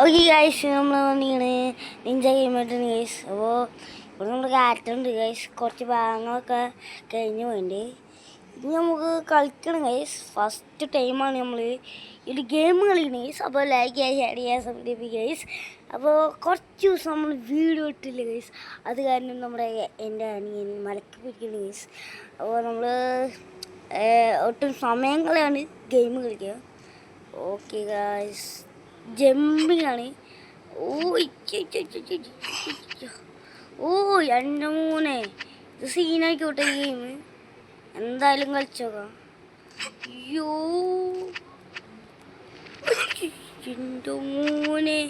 Okay guys, നമ്മൾ വന്നിങ്ങനെ Ninja ഗെയിമായിട്ടാണ് guys. അപ്പോൾ ഇവിടെ നമ്മൾ കാറ്റുണ്ട് ഗൈസ്. കുറച്ച് ഭാഗങ്ങളൊക്കെ കഴിഞ്ഞ് പോയിട്ടുണ്ട്. ഇനി നമുക്ക് കളിക്കണം ഗൈസ്. ഫസ്റ്റ് ടൈമാണ് നമ്മൾ ഒരു ഗെയിം കളിക്കണം ഗൈസ്. അപ്പോൾ ലൈക്ക് ചെയ്യുക, ഷെയർ ചെയ്യുക, സബ്സ്ക്രൈബ് ഗൈസ്. അപ്പോൾ കുറച്ച് ദിവസം നമ്മൾ വീഡിയോ ഇട്ടില്ല ഗൈസ്. അത് കാരണം നമ്മുടെ എൻ്റെ അനിയൻ മലക്ക് പിടിക്കണം ഗൈസ്. അപ്പോൾ നമ്മൾ ഒട്ടും സമയങ്ങളാണ് ഗെയിം കളിക്കുക. ഓക്കെ ഗൈസ്, ജമ്പിങ് ആണ്. എൻ്റെ മോനെ, ഇത് സീനായിക്കോട്ടെ ഈ ഗെയിം. എന്തായാലും കളിച്ചോക്കാം. അയ്യോ എൻ്റെ മോനെ.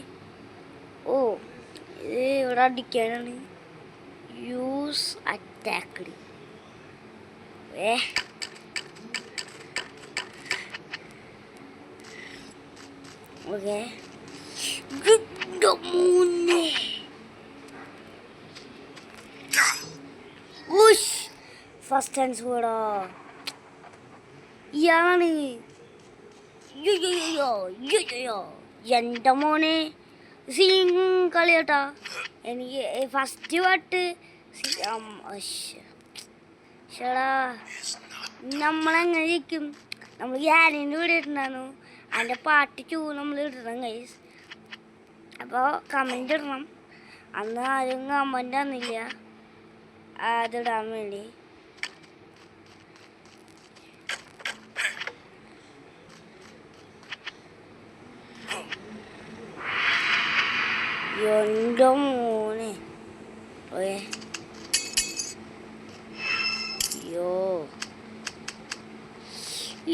ഇത് ഇവിടെ അടിക്കാനാണ്. Use attack. Okay, first chance കൂടാ ഇയാളാണ്. എൻ്റെ മോനെ സീൻ കളിയാട്ടാ. എനിക്ക് ഫസ്റ്റ് പാട്ട് ചേടാ നമ്മളെങ്ങനെ ഇരിക്കും. നമ്മൾ ഗ്യാരൻ്റെ വീട് ഇട്ടുണ്ടായിരുന്നു. അതിൻ്റെ പാട്ട് 2 നമ്മൾ ഇടണം ഗൈസ്. അപ്പോൾ കമൻ്റ് ഇടണം. അന്ന് ആരും കമൻ്റ് തന്നില്ല അതിടാൻ വേണ്ടി. എൻ്റെ മോനെ. ഓക്കെ,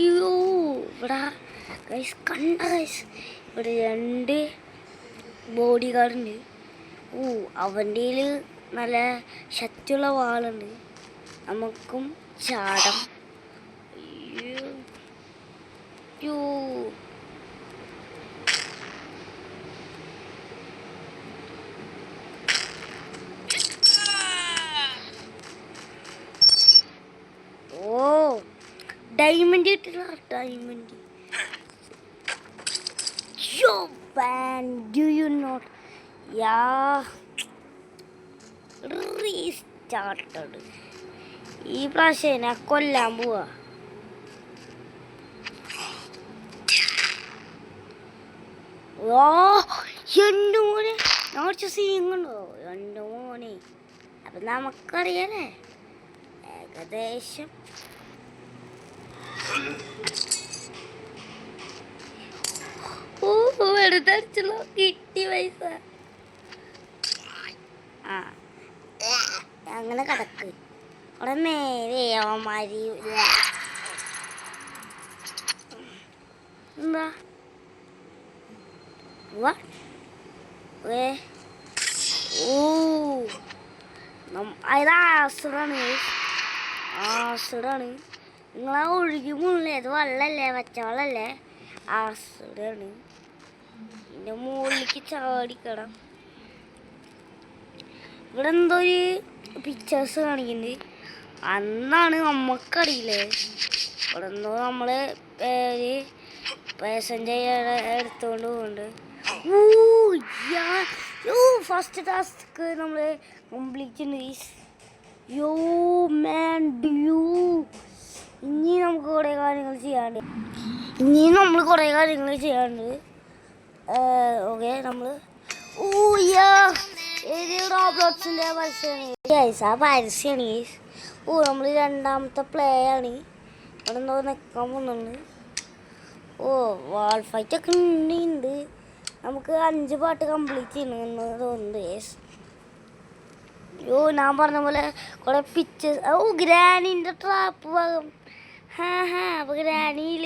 ഇവിടെ ഗൈസ് കണ്ട ഗൈസ്, ഇവിടെ 2 ബോഡി ഗാർഡുണ്ട്. അവൻ്റെ നല്ല ശക്തിയുള്ള വാളുണ്ട്. നമുക്കും ചാടം. ഡയമണ്ട് കിട്ടില്ല. Diamond. Do you not? Restarted. ഈ പ്രാവശ്യം എന്നെ കൊല്ലാൻ പോവാ. എൻ്റെ മോനെ, കുറച്ച് സീങ്ങുണ്ടോ എൻ്റെ മോനെ. അപ്പം നമുക്കറിയാലേ ഏകദേശം. വെറുതെ അടിച്ചല്ലോ, കിട്ടി പൈസ. അങ്ങനെ കിടക്ക്. അവിടെ നേരെ അവന്മാരി എന്താ അത് ആസിഡാണ്. ആസിഡാണ്. നിങ്ങളാ ഒഴുകി മുള്ളേ, അത് വെള്ളമല്ലേ, പച്ചവെള്ളമല്ലേ, ആസിഡാണ്. ഇതിൻ്റെ മുകളിലേക്ക് ചാടിക്കണം. ഇവിടെ എന്തോ ഒരു പിക്ചേഴ്സ് കാണിക്കുന്നുണ്ട്. അന്നാണ് നമുക്കറിയില്ലേ. ഇവിടെ എന്തോ നമ്മൾ ഒരു പാസഞ്ചർ എടുത്തുകൊണ്ട് പോകുന്നുണ്ട്. ഫസ്റ്റ് ടാസ്ക് നമ്മൾ കംപ്ലീറ്റ് ഉണ്ട്. ഇനി നമുക്ക് കുറേ കാര്യങ്ങൾ ചെയ്യാണ്ട്. ഓക്കെ, നമ്മൾ റോബ്ലോക്സിൻ്റെ പരസ്യമാണ് ഗൈസ്. ആ പരസ്യമാണ് ഗൈസ്. നമ്മൾ 2ാമത്തെ പ്ലേ ആണ്. ഇവിടെ എന്തോ നിൽക്കാൻ പോകുന്നുണ്ട്. വാൾ ഫൈറ്റൊക്കെ ഉണ്ട്. നമുക്ക് 5 പാട്ട് കംപ്ലീറ്റ് ചെയ്യണമെന്ന് തോന്നുന്നുണ്ട് ഗൈസ്. ഞാൻ പറഞ്ഞ പോലെ കുറേ പിക്ചേഴ്സ്. ഗ്രാനീൻ്റെ ട്രാപ്പ് ഭാഗം. അപ്പോൾ ഗ്രാനിയിൽ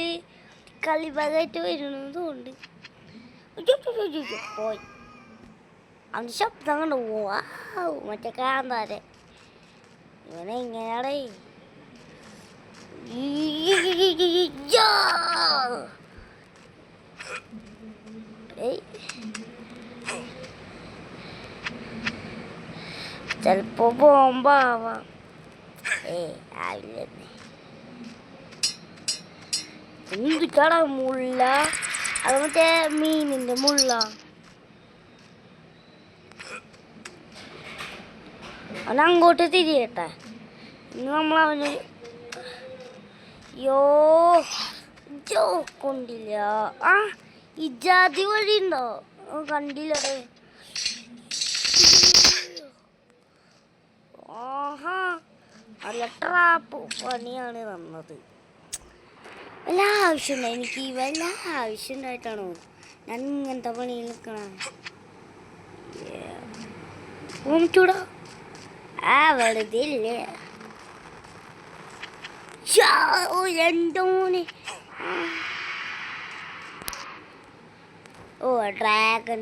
കളിഭാഗമായിട്ട് വരുന്നത് തോന്നുന്നുണ്ട്. പോയി അവൻ്റെ ശബ്ദം കണ്ടു. മറ്റേ കാന്താരെ ഇവനെ ഇങ്ങനെയാടേ. ചിലപ്പോ ബോംബാവാം. ആവില്ല. കിട്ടാടാ മുള്ള. അത് മറ്റേ മീനിൻ്റെ മുള്ള. അവൻ അങ്ങോട്ട് തിരിയട്ടെ. ഇന്ന് നമ്മൾ അവന് യോ കൊണ്ടില്ല. ആ ഇജാതി വഴി ഉണ്ടോ? കണ്ടില്ലേ? ആഹാ നല്ല ട്രാപ്പ് പണിയാണ് തന്നത്. വല്ല ആവശ്യമുണ്ടോ എനിക്ക്? വല്ല ആവശ്യം ഉണ്ടായിട്ടാണോ ഞാൻ ഇങ്ങനത്തെ പണിയിൽ നിൽക്കണം? ചൂടാ വെറുതെ ഇല്ലേ? എന്തോന് ഡ്രാഗൺ.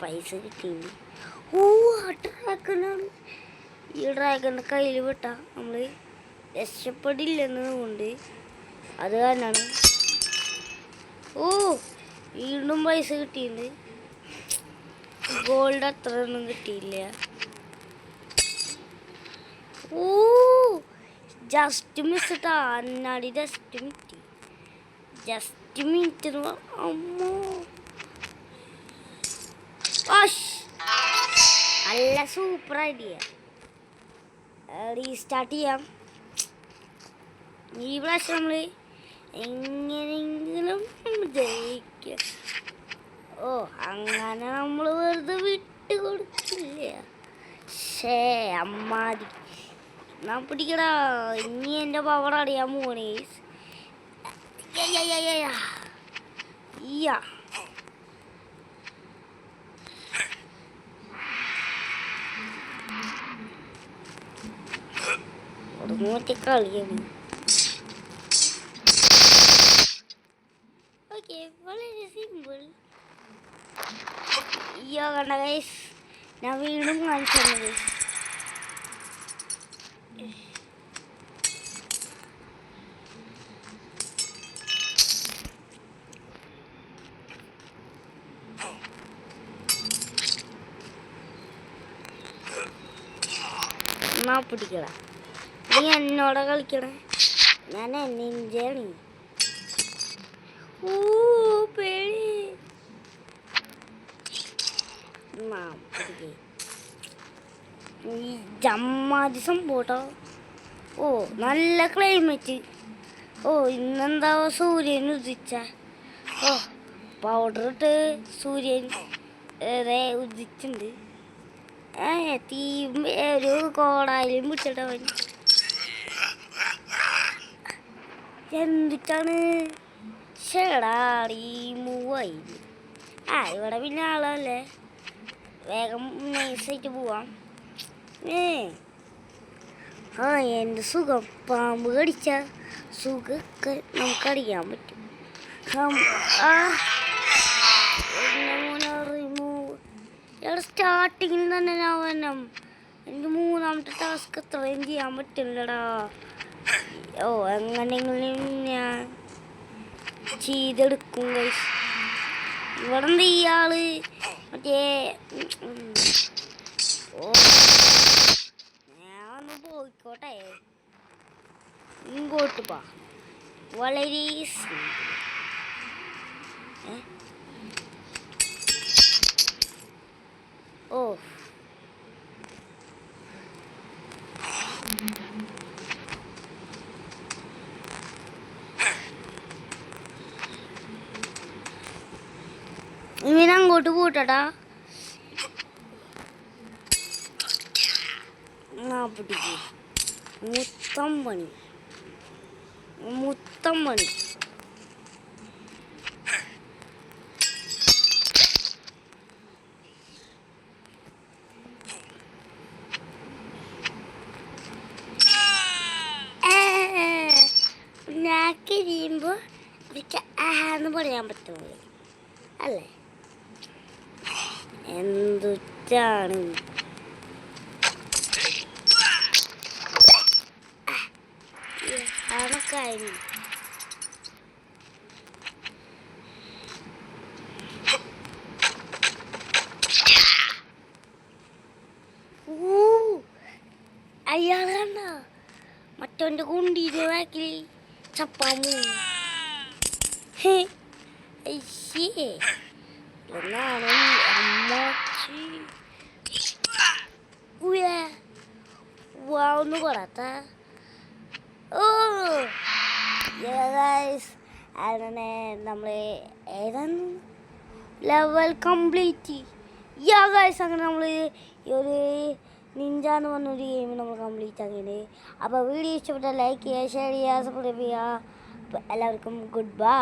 പൈസ കിട്ടിയില്ല. ഡ്രാഗനാണ്. ഈ ഡ്രാഗൻ്റെ കയ്യിൽ വിട്ടാ നമ്മൾ രക്ഷപ്പെടില്ലെന്നതുകൊണ്ട് അത് കാരണമാണ്. വീണ്ടും പൈസ കിട്ടിയിട്ടുണ്ട്. ഗോൾഡ് അത്ര ഒന്നും കിട്ടിയില്ല. ജസ്റ്റ് മിസ് ഇട്ടാ. അന്നാടി ജസ്റ്റ് മിനിറ്റ് അമ്മോ. നല്ല സൂപ്പർ ഐഡിയ. റീസ്റ്റാർട്ട് ചെയ്യാം. ഈ പ്രാവശ്യം നമ്മൾ എങ്ങനെയെങ്കിലും ജയിക്കുക. അങ്ങനെ നമ്മൾ വെറുതെ വിട്ട് കൊടുക്കില്ല. അമ്മാതി ഞാൻ പിടിക്കടാ. ഇനി എൻ്റെ പവർ അറിയാൻ പോണേ. ഒടുങ്ങൂറ്റി കളിയാണ്. ഓക്കെ, വളരെ സിമ്പിൾ. കണ്ട ഗൈസ്, ഞാൻ വീണ്ടും കാണിച്ചു തന്നത്. എന്നാ പിടിക്കട. നീ എന്നോടെ കളിക്കണേ. ഞാൻ നിഞ്ചാണ്. പേടി. ഈ ജമ്മാതി സംഭവട്ടോ. നല്ല ക്ലൈമറ്റ്. ഇന്നെന്താ സൂര്യൻ ഉദിച്ച. പൗഡർ ഇട്ട് സൂര്യൻ ഉദിച്ചിട്ടുണ്ട്. തീ ഒരു കോടായാലും പിടിച്ചിട്ടവൻ. എന്തിട്ടാണ് ഷെടാടി മൂവായി. ഇവിടെ പിന്നെ ആളല്ലേ. വേഗം നൈസായിട്ട് പോവാം. എൻ്റെ സുഖം. പാമ്പ് കടിച്ച സുഖമൊക്കെ നമുക്കറിയാൻ പറ്റും. സ്റ്റാർട്ടിങ്ങിൽ തന്നെ ഞാൻ എനിക്ക് മൂന്നാമത്തെ ടാസ്ക് എത്രയും ചെയ്യാൻ പറ്റില്ലടാ. എങ്ങനെയെങ്കിലും ഞാൻ ചെയ്തെടുക്കും. ഇവിടെ എന്താ ഇയാള് മറ്റേ ഞാൻ ഒന്ന് പോയിക്കോട്ടെ. ഇങ്ങോട്ട് പാ. വളരെ ഇങ്ങനെ അങ്ങോട്ട് പോട്ടടാ. പിടിക്ക്. മുത്തം പണി. കഴിയുമ്പോ അവർക്ക് ആന്ന് പറയാൻ പറ്റുള്ളൂ അല്ലേ? എന്താണ് കാര്യം? അയാൾ കണ്ട മറ്റവൻ്റെ കുണ്ടീൻ്റെ ബാക്കിൽ ചപ്പാമൂ. എന്നാണ് അമ്മച്ചി ഒന്ന് കൊറത്ത ഓ ഗൈസ് അങ്ങനെ നമ്മൾ ഏതാണ് ലെവൽ കംപ്ലീറ്റ് ഗൈസ്. അങ്ങനെ നമ്മൾ ഈ ഒരു നിഞ്ച എന്ന് പറഞ്ഞൊരു ഗെയിം നമ്മൾ കംപ്ലീറ്റ് ആക്കിയത്. അപ്പോൾ വീഡിയോ ഇഷ്ടപ്പെട്ടാൽ ലൈക്ക് ചെയ്യുക, ഷെയർ ചെയ്യുക, സബ്സ്ക്രൈബ് ചെയ്യുക. അപ്പോൾ എല്ലാവർക്കും ഗുഡ് ബൈ.